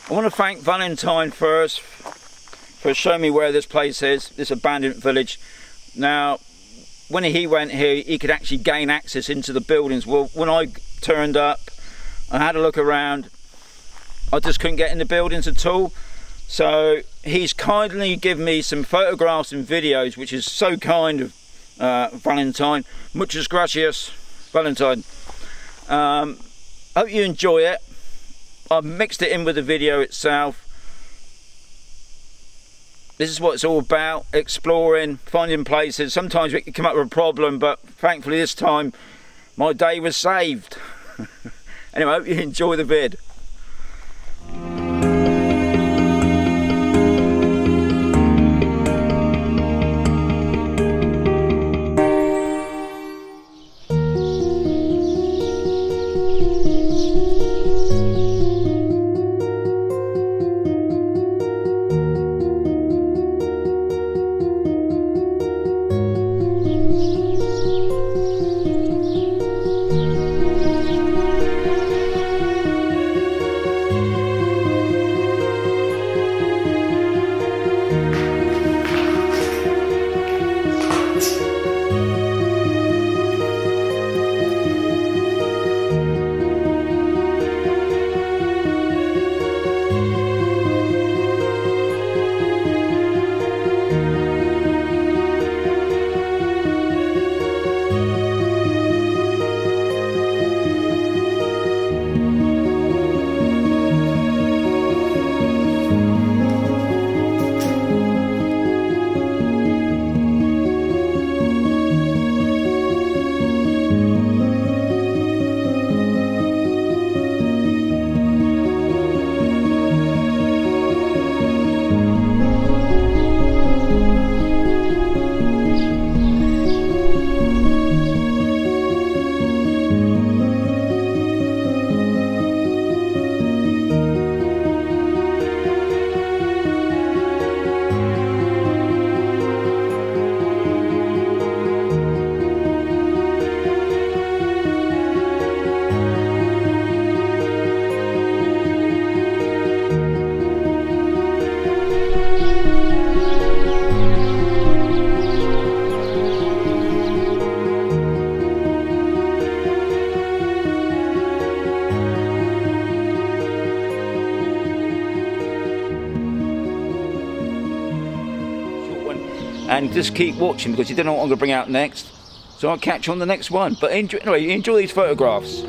I want to thank Valentin first for showing me where this place is, this abandoned village. Now, when he went here, he could actually gain access into the buildings. Well, when I turned up, I had a look around, I just couldn't get in the buildings at all. So he's kindly given me some photographs and videos, which is so kind of Valentin. Muchas gracias, Valentin. Hope you enjoy it. I've mixed it in with the video itself. This is what it's all about, exploring, finding places. Sometimes we can come up with a problem, but thankfully this time my day was saved. Anyway, I hope you enjoy the vid. And just keep watching because you don't know what I'm going to bring out next. So I'll catch you on the next one. But anyway, enjoy these photographs.